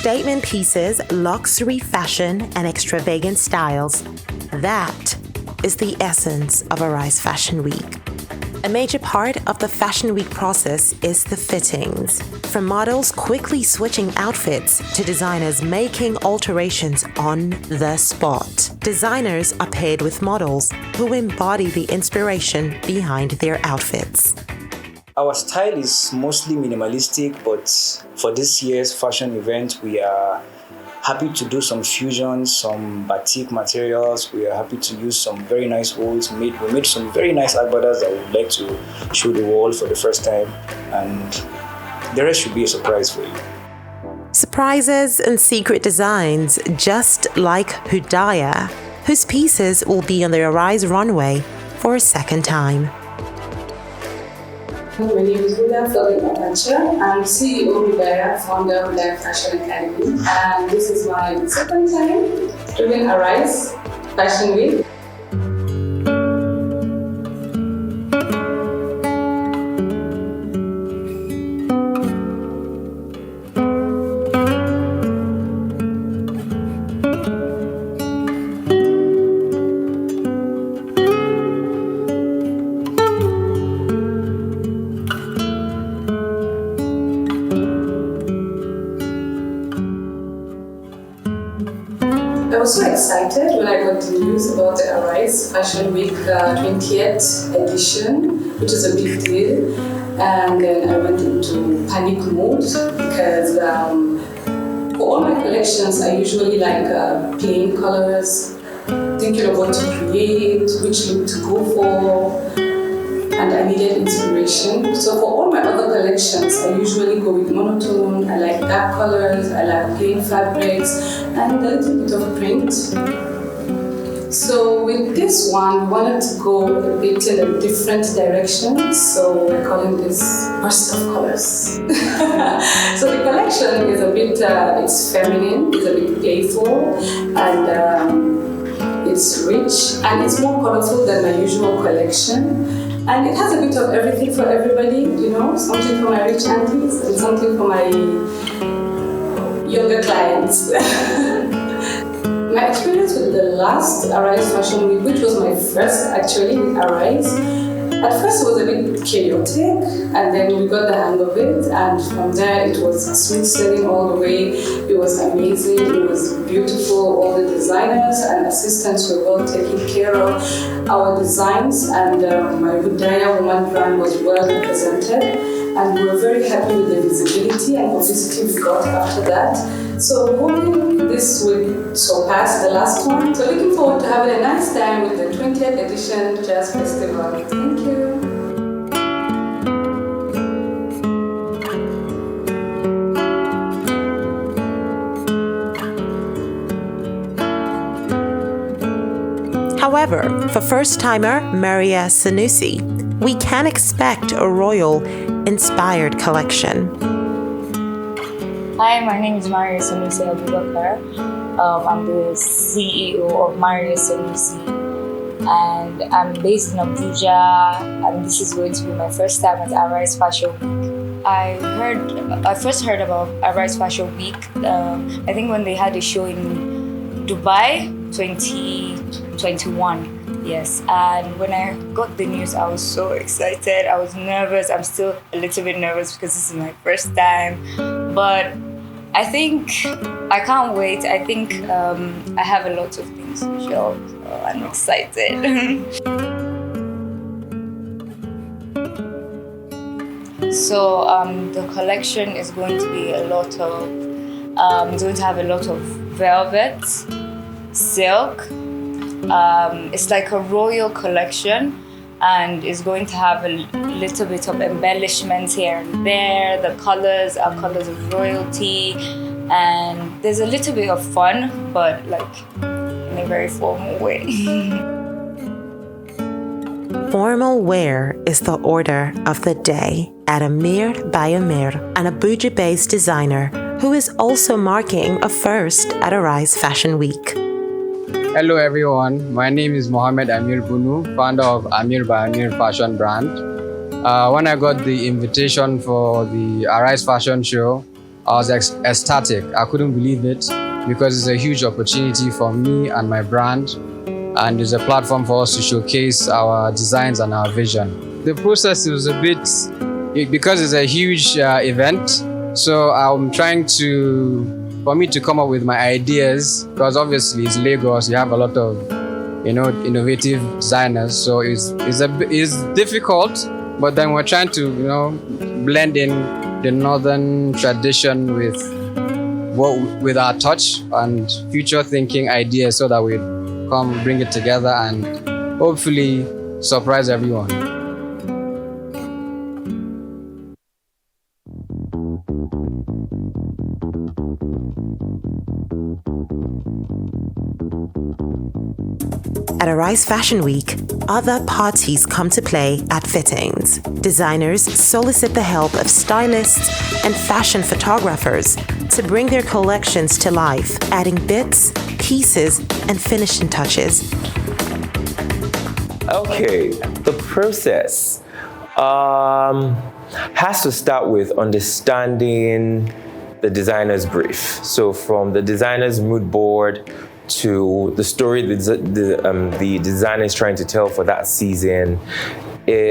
Statement pieces, luxury fashion, and extravagant styles. That is the essence of Arise Fashion Week. A major part of the Fashion Week process is the fittings. From models quickly switching outfits to designers making alterations on the spot. Designers are paired with models who embody the inspiration behind their outfits. Our style is mostly minimalistic, but for this year's fashion event, we are happy to do some fusions, some batik materials. We are happy to use some very nice holds. We made some very nice agbadas that we would like to show the world for the first time, and the rest should be a surprise for you. Surprises and secret designs, just like Hudaya, whose pieces will be on the Arise runway for a second time. My name is Huda Florin. I'm CEO of Hudaya, founder of Hudaya Fashion Academy, and this is my second time doing Arise Fashion Week. I was so excited when I got the news about the Arise Fashion Week 20th edition, which is a big deal. And then I went into panic mode because for all my collections, I usually like plain colors, thinking of what to create, which look to go for, and I needed inspiration. So for all my other collections, I usually go with monotone. I like dark colors, I like plain fabrics, and a little bit of print. So with this one, we wanted to go a bit in a different direction. So we're calling this burst of colors. So the collection is a bit, it's feminine, it's a bit playful, and it's rich, and it's more colorful than my usual collection. And it has a bit of everything for everybody, you know, something for my rich aunties and something for my younger clients. My experience with the last Arise Fashion Week, which was my first actually with Arise, at first it was a bit chaotic, and then we got the hang of it, and from there it was smooth sailing all the way. It was amazing, it was beautiful. All the designers and assistants were well taken care of. Our designs and my Hudaya Woman brand was well represented, and we were very happy with the visibility and publicity we got after that. So hoping this will surpass the last one. So looking forward to having a nice time with the 20th edition Jazz Festival. Thank you. However, for first-timer Maria Sanusi, we can expect a royal-inspired collection. Hi, my name is Maria Sanusi Abubakar. I'm the CEO of Maria Sanusi, and I'm based in Abuja, and this is going to be my first time at Arise Fashion Week. I first heard about Arise Fashion Week, I think when they had a show in Dubai 2021. Yes, and when I got the news, I was so excited. I was nervous. I'm still a little bit nervous because this is my first time, but I think I can't wait. I think I have a lot of things to show, so I'm excited. So the collection is going to be it's going to have a lot of velvet, silk. It's like a royal collection, and it's going to have a little bit of embellishments here and there. The colors are colors of royalty, and there's a little bit of fun, but like in a very formal way. Formal wear is the order of the day at Amir by Amir, an Abuja-based designer who is also marking a first at Arise Fashion Week. Hello everyone, my name is Mohammed Amir Bunu, founder of Amir by Amir fashion brand. When I got the invitation for the Arise Fashion Show, I was ecstatic. I couldn't believe it because it's a huge opportunity for me and my brand, and it's a platform for us to showcase our designs and our vision. The process was a bit, because it's a huge event, so I'm trying for me to come up with my ideas, because obviously it's Lagos, you have a lot of innovative designers, so it's difficult, but then we're trying to blend in the northern tradition with our touch and future thinking ideas, so that we come bring it together and hopefully surprise everyone. At Arise Fashion Week, other parties come to play at fittings. Designers solicit the help of stylists and fashion photographers to bring their collections to life, adding bits, pieces, and finishing touches. Okay, the process has to start with understanding the designer's brief. So from the designer's mood board to the story the designer is trying to tell for that season,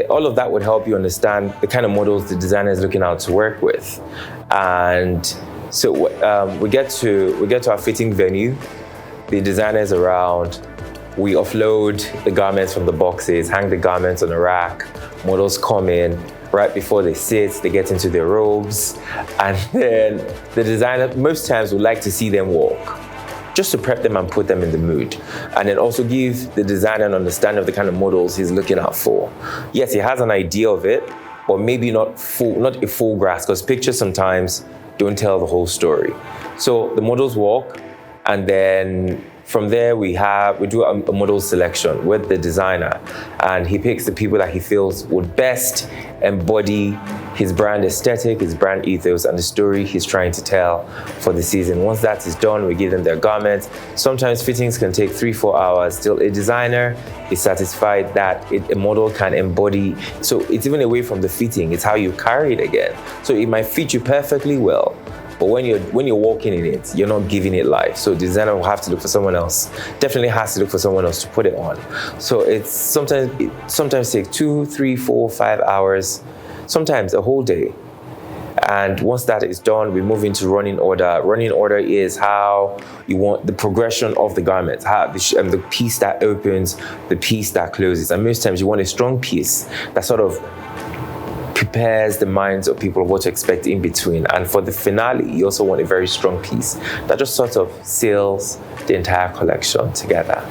all of that would help you understand the kind of models the designer is looking out to work with. And so we get to our fitting venue, the designer's around, we offload the garments from the boxes, hang the garments on a rack, models come in. Right before they sit, they get into their robes, and then the designer most times would like to see them walk, just to prep them and put them in the mood, and then also give the designer an understanding of the kind of models he's looking out for. Yes, he has an idea of it, but maybe not a full grasp, because pictures sometimes don't tell the whole story. So the models walk, and then from there we do a model selection with the designer, and he picks the people that he feels would best embody his brand aesthetic, his brand ethos, and the story he's trying to tell for the season. Once that is done, we give them their garments. Sometimes fittings can take 3-4 hours. Still, a designer is satisfied that a model can embody, so it's even away from the fitting, it's how you carry it again. So it might fit you perfectly well, but when you're walking in it, you're not giving it life. So the designer will have to look for someone else. Definitely has to look for someone else to put it on. So it sometimes takes 2, 3, 4, 5 hours, sometimes a whole day. And once that is done, we move into running order. Running order is how you want the progression of the garment, how the piece that opens, the piece that closes. And most times you want a strong piece that sort of prepares the minds of people of what to expect in between. And for the finale, you also want a very strong piece that just sort of seals the entire collection together.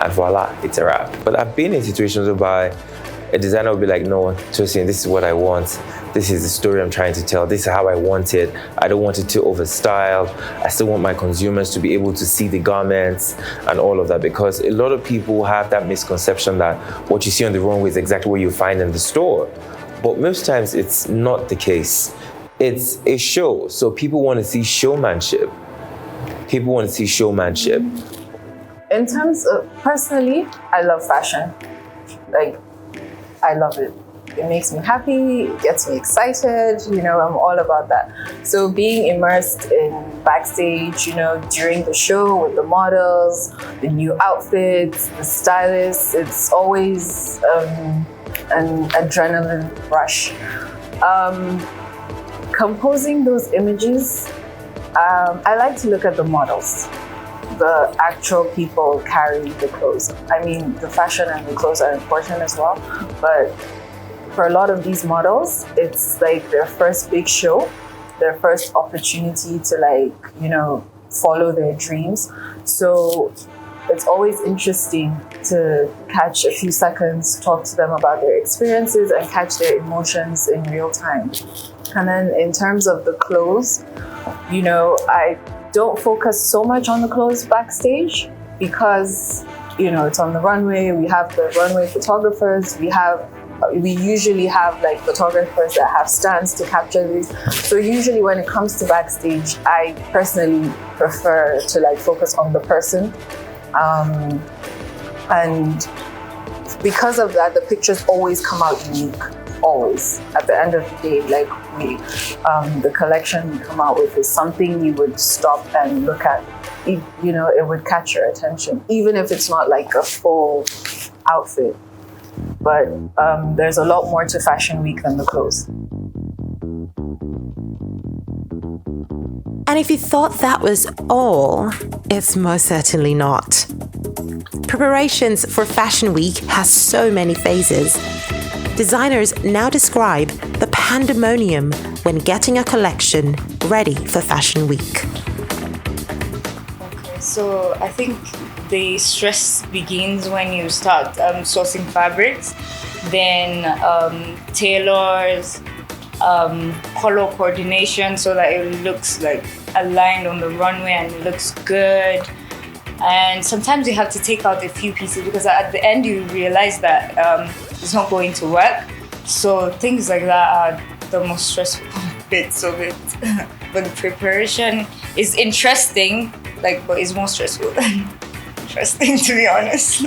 And voila, it's a wrap. But I've been in situations whereby a designer will be like, no, Tosin, this is what I want. This is the story I'm trying to tell. This is how I want it. I don't want it too overstyled. I still want my consumers to be able to see the garments and all of that, because a lot of people have that misconception that what you see on the runway is exactly what you find in the store. But most times it's not the case. It's a show, so people want to see showmanship. In terms of, personally, I love fashion. I love it. It makes me happy, it gets me excited, I'm all about that. So being immersed in backstage, during the show with the models, the new outfits, the stylists, it's always an adrenaline rush. Composing those images, I like to look at the models. The actual people carry the clothes. I mean, the fashion and the clothes are important as well, but for a lot of these models, it's like their first big show, their first opportunity to follow their dreams. So it's always interesting to catch a few seconds, talk to them about their experiences and catch their emotions in real time. And then in terms of the clothes, I don't focus so much on the clothes backstage because, it's on the runway. We have the runway photographers. We usually have photographers that have stands to capture these. So usually when it comes to backstage, I personally prefer to focus on the person. And because of that, the pictures always come out unique. always. At the end of the day, like the collection we come out with is something you would stop and look at. It would catch your attention, even if it's not like a full outfit. But there's a lot more to Fashion Week than the clothes. And if you thought that was all, it's most certainly not. Preparations for Fashion Week has so many phases. Designers now describe the pandemonium when getting a collection ready for Fashion Week. Okay, so I think the stress begins when you start sourcing fabrics, then tailors, color coordination so that it looks like aligned on the runway and it looks good. And sometimes you have to take out a few pieces because at the end you realize that it's not going to work. So things like that are the most stressful bits of it. But the preparation is interesting, but it's more stressful than interesting, to be honest.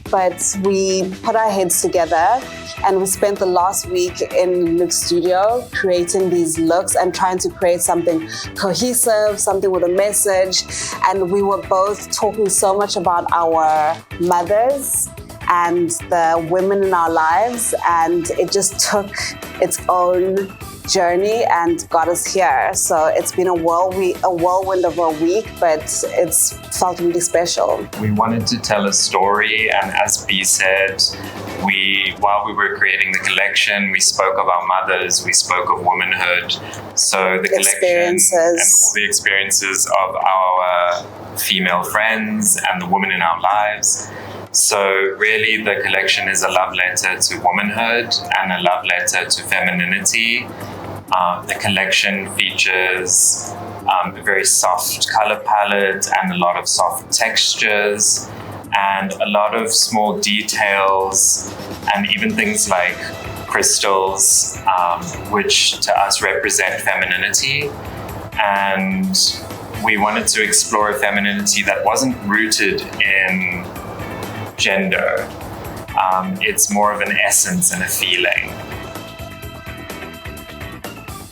But we put our heads together and we spent the last week in Look Studio creating these looks and trying to create something cohesive, something with a message. And we were both talking so much about our mothers and the women in our lives, and it just took its own journey and got us here. So it's been a whirlwind of a week, but it's felt really special. We wanted to tell a story, and as B said, while we were creating the collection, we spoke of our mothers, we spoke of womanhood. So the collection and all the experiences of our female friends and the women in our lives. So really the collection is a love letter to womanhood and a love letter to femininity. The collection features a very soft color palette and a lot of soft textures and a lot of small details and even things like crystals, which to us represent femininity. And we wanted to explore a femininity that wasn't rooted in gender. It's more of an essence and a feeling.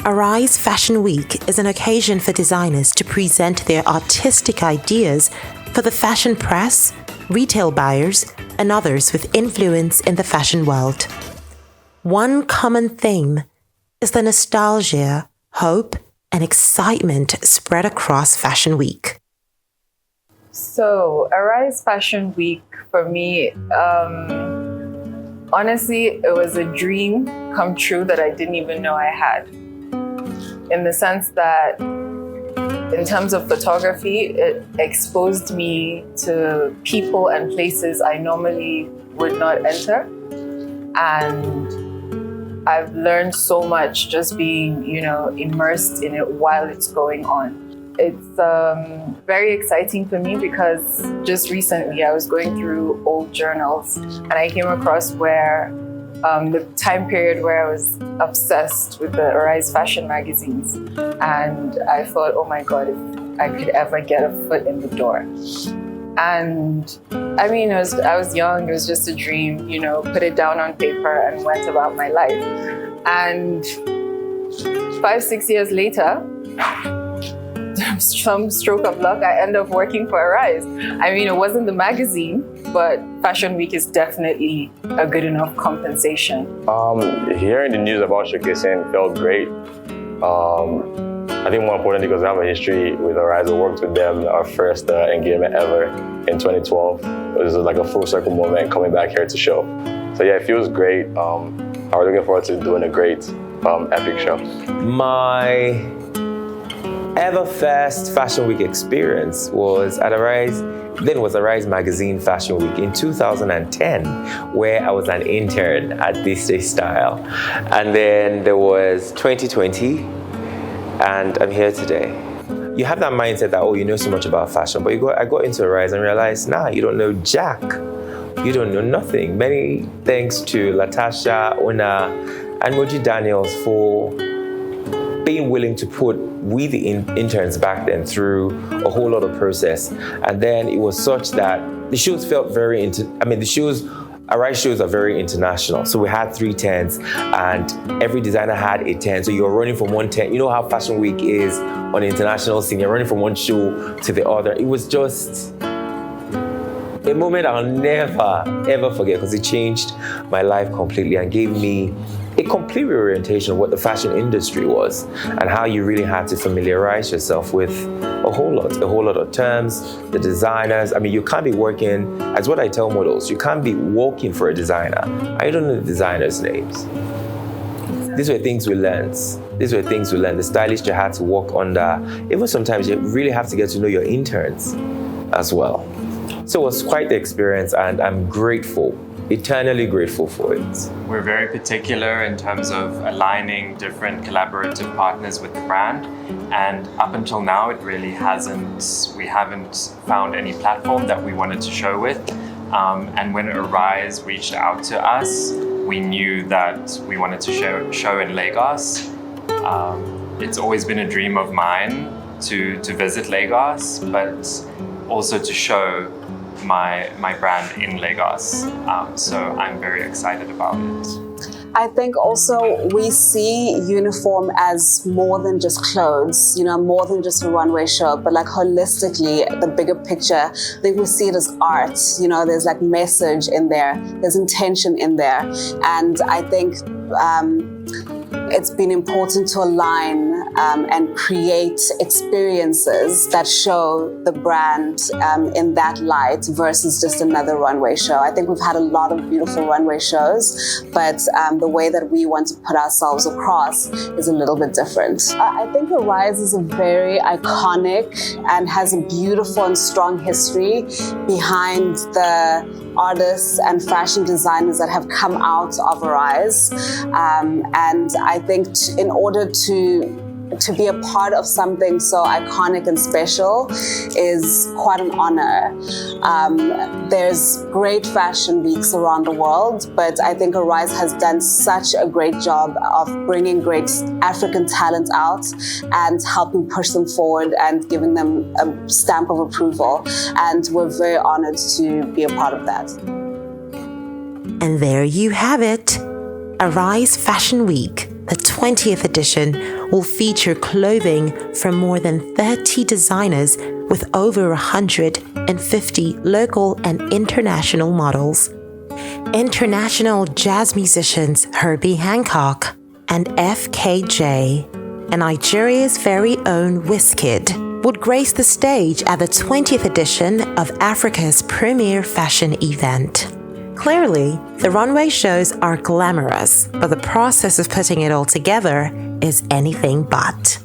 Arise Fashion Week is an occasion for designers to present their artistic ideas for the fashion press, retail buyers, and others with influence in the fashion world. One common theme is the nostalgia, hope, and excitement spread across Fashion Week. So, Arise Fashion Week for me, honestly, it was a dream come true that I didn't even know I had. In the sense that, in terms of photography, it exposed me to people and places I normally would not enter. And I've learned so much just being, immersed in it while it's going on. It's very exciting for me because just recently I was going through old journals and I came across where the time period where I was obsessed with the Arise fashion magazines. And I thought, oh my God, if I could ever get a foot in the door. And I mean, I was young, it was just a dream, put it down on paper and went about my life. And 5-6 years later, some stroke of luck, I end up working for Arise. I mean, it wasn't the magazine, but Fashion Week is definitely a good enough compensation. Hearing the news about showcasing felt great. I think more importantly, because I have a history with Arise. I worked with them, our first engagement ever in 2012. It was like a full circle moment coming back here to show. So yeah, it feels great. I'm looking forward to doing a great epic show. My ever-first Fashion Week experience was at Arise. Then it was Arise Magazine Fashion Week in 2010, where I was an intern at This Day Style. And then there was 2020, and I'm here today. You have that mindset that, you know so much about fashion, but I got into Arise and realized, you don't know jack. You don't know nothing. Many thanks to Latasha, Una, and Moji Daniels for being willing to put the interns back then through a whole lot of process. And then it was such that the shows felt the shows Arise shows are very international. So we had 3 tents and every designer had a tent. So you're running from one tent. You know how Fashion Week is on the international scene. You're running from one show to the other. It was just a moment I'll never, ever forget because it changed my life completely and gave me a complete reorientation of what the fashion industry was and how you really had to familiarize yourself with a whole lot of terms, the designers. I mean, you can't be working, as what I tell models, you can't be working for a designer. I don't know the designers' names. These were things we learned. The stylist you had to work under. Even sometimes you really have to get to know your interns as well. So it was quite the experience and I'm grateful, eternally grateful for it. We're very particular in terms of aligning different collaborative partners with the brand. And up until now, we haven't found any platform that we wanted to show with. And when Arise reached out to us, we knew that we wanted to show in Lagos. It's always been a dream of mine to visit Lagos, but also to show my brand in Lagos. So I'm very excited about it. I think also we see uniform as more than just clothes, more than just a runway show, but like holistically, the bigger picture. I think we see it as art, there's like message in there, there's intention in there. And I think it's been important to align and create experiences that show the brand in that light versus just another runway show. I think we've had a lot of beautiful runway shows, but the way that we want to put ourselves across is a little bit different. I think Arise is a very iconic and has a beautiful and strong history behind the artists and fashion designers that have come out of Arise. And I think in order to be a part of something so iconic and special is quite an honor. There's great fashion weeks around the world, but I think Arise has done such a great job of bringing great African talent out and helping push them forward and giving them a stamp of approval. And we're very honored to be a part of that. And there you have it. Arise Fashion Week, the 20th edition, will feature clothing from more than 30 designers with over 150 local and international models. International jazz musicians Herbie Hancock and FKJ and Nigeria's very own Wizkid would grace the stage at the 20th edition of Africa's premier fashion event. Clearly, the runway shows are glamorous, but the process of putting it all together is anything but.